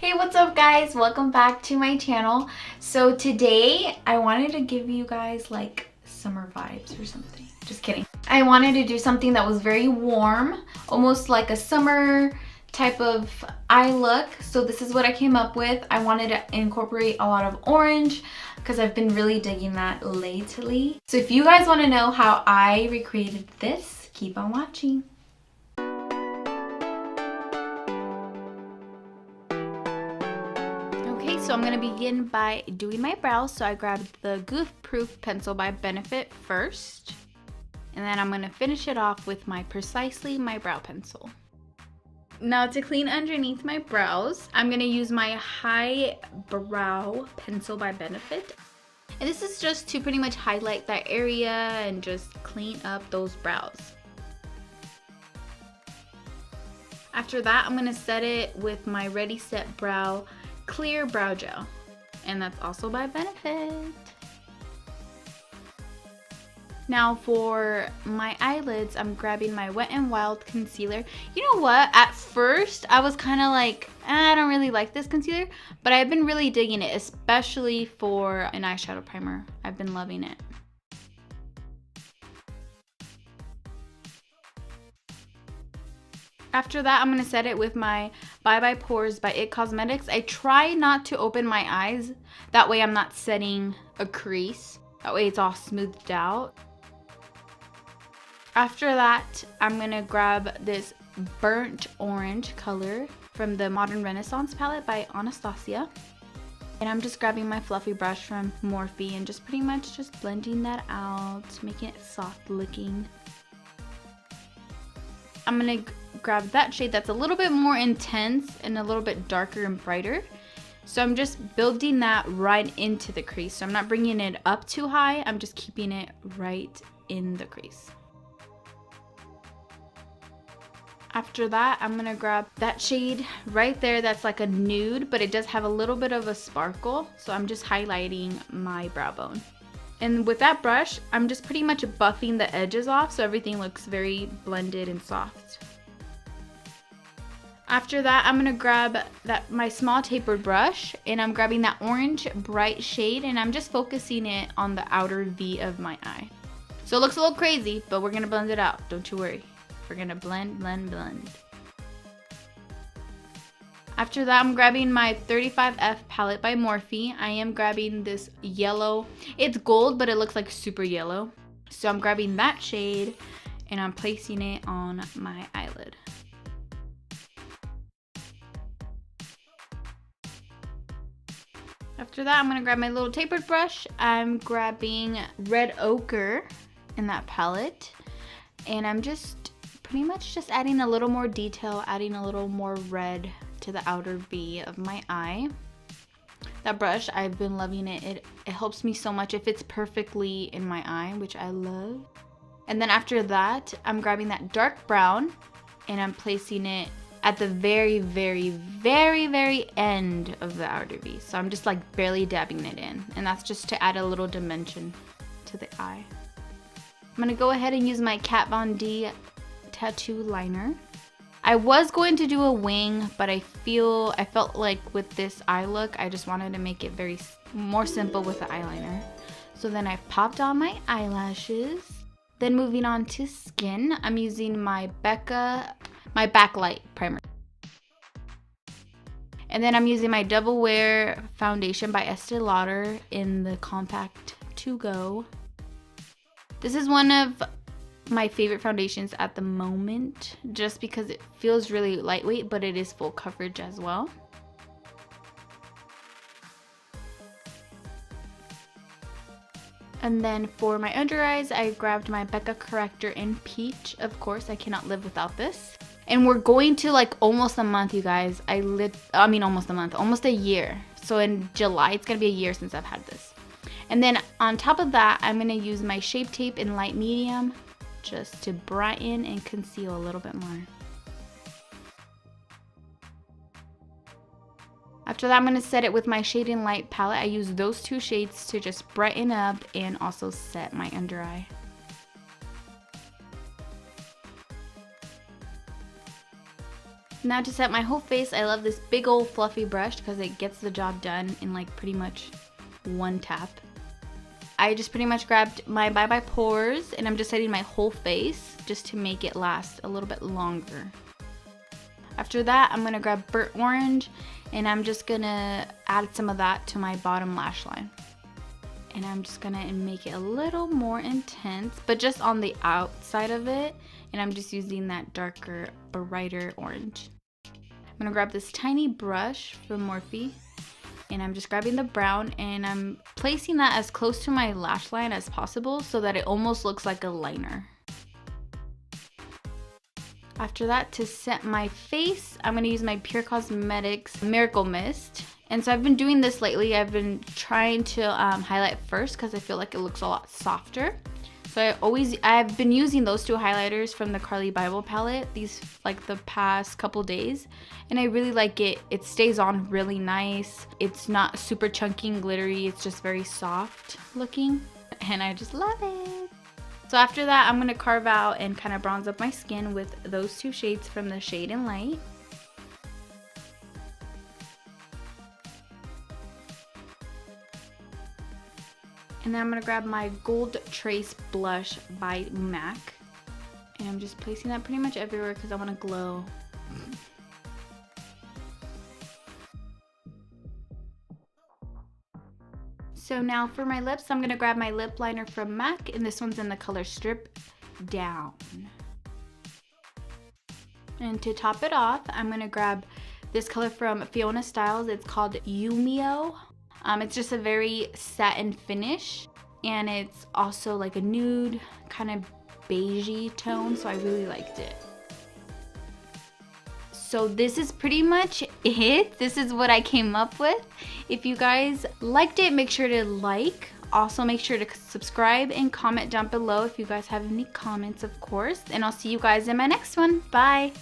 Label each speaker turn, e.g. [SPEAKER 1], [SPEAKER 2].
[SPEAKER 1] Hey, what's up guys? Welcome back to my channel. So today I wanted to give you guys like summer vibes or something. Just kidding. I wanted to do something that was very warm, almost like a summer type of eye look. So this is what I came up with. I wanted to incorporate a lot of orange because I've been really digging that lately. So if you guys want to know how I recreated this, keep on watching. So I'm going to begin by doing my brows. So I grabbed the Goof Proof pencil by Benefit first. And then I'm going to finish it off with my Precisely My Brow Pencil. Now to clean underneath my brows, I'm going to use my High Brow Pencil by Benefit. And this is just to pretty much highlight that area and just clean up those brows. After that, I'm going to set it with my Ready Set Brow Clear Brow Gel, and that's also by Benefit. Now for my eyelids, I'm grabbing my Wet n Wild concealer. You know what? At first, I was kind of like, I don't really like this concealer, but I've been really digging it, especially for an eyeshadow primer. I've been loving it. After that, I'm going to set it with my Bye Bye Pores by IT Cosmetics. I try not to open my eyes. That way I'm not setting a crease. That way it's all smoothed out. After that, I'm going to grab this burnt orange color from the Modern Renaissance palette by Anastasia. And I'm just grabbing my fluffy brush from Morphe and just pretty much just blending that out, making it soft looking. I'm going to grab that shade that's a little bit more intense and a little bit darker and brighter. So I'm just building that right into the crease. So I'm not bringing it up too high. I'm just keeping it right in the crease. After that, I'm going to grab that shade right there that's like a nude, but it does have a little bit of a sparkle. So I'm just highlighting my brow bone. And with that brush, I'm just pretty much buffing the edges off so everything looks very blended and soft. After that, I'm going to grab my small tapered brush, and I'm grabbing that orange bright shade, and I'm just focusing it on the outer V of my eye. So it looks a little crazy, but we're going to blend it out. Don't you worry. We're going to blend, blend, blend. After that, I'm grabbing my 35F palette by Morphe. I am grabbing this yellow. It's gold, but it looks like super yellow. So I'm grabbing that shade, and I'm placing it on my eyelid. After that, I'm going to grab my little tapered brush. I'm grabbing Red Ochre in that palette. And I'm just pretty much just adding a little more detail, adding a little more red to the outer V of my eye. That brush, I've been loving it. It helps me so much. It fits perfectly in my eye, which I love. And then after that, I'm grabbing that dark brown and I'm placing it at the very, very, very, very end of the outer V. So I'm just like barely dabbing it in. And that's just to add a little dimension to the eye. I'm gonna go ahead and use my Kat Von D tattoo liner. I was going to do a wing, but I felt like with this eye look, I just wanted to make it more simple with the eyeliner. So then I popped on my eyelashes. Then moving on to skin, I'm using my Backlight primer. And then I'm using my Double Wear foundation by Estee Lauder in the Compact To Go. This is one of my favorite foundations at the moment, just because it feels really lightweight, but it is full coverage as well. And then for my under eyes, I grabbed my Becca Corrector in Peach. Of course, I cannot live without this. And we're going to like almost a month, you guys. Almost a month, almost a year. So in July, it's gonna be a year since I've had this. And then on top of that, I'm gonna use my Shape Tape in light medium just to brighten and conceal a little bit more. After that, I'm going to set it with my Shade and Light palette. I use those two shades to just brighten up and also set my under eye. Now to set my whole face, I love this big old fluffy brush because it gets the job done in like pretty much one tap. I just pretty much grabbed my Bye Bye Pores and I'm just setting my whole face just to make it last a little bit longer. After that, I'm gonna grab Burnt Orange and I'm just gonna add some of that to my bottom lash line. And I'm just gonna make it a little more intense, but just on the outside of it. And I'm just using that darker, brighter orange. I'm gonna grab this tiny brush from Morphe and I'm just grabbing the brown and I'm placing that as close to my lash line as possible so that it almost looks like a liner. After that, to set my face, I'm gonna use my Pure Cosmetics Miracle Mist. And so I've been doing this lately. I've been trying to highlight first because I feel like it looks a lot softer. So I've been using those two highlighters from the Carly Bible palette these like the past couple days, and I really like it. It stays on really nice. It's not super chunky and glittery. It's just very soft looking, and I just love it. So after that, I'm gonna carve out and kind of bronze up my skin with those two shades from the Shade and Light. And then I'm gonna grab my Gold Trace blush by MAC. And I'm just placing that pretty much everywhere because I wanna glow. So now for my lips, I'm gonna grab my lip liner from MAC, and this one's in the color Strip Down. And to top it off, I'm gonna grab this color from Fiona Styles. It's called Yumio. It's just a very satin finish, and it's also like a nude kind of beigey tone, so I really liked it. So this is pretty much it. This is what I came up with. If you guys liked it, make sure to like. Also make sure to subscribe and comment down below if you guys have any comments, of course. And I'll see you guys in my next one. Bye.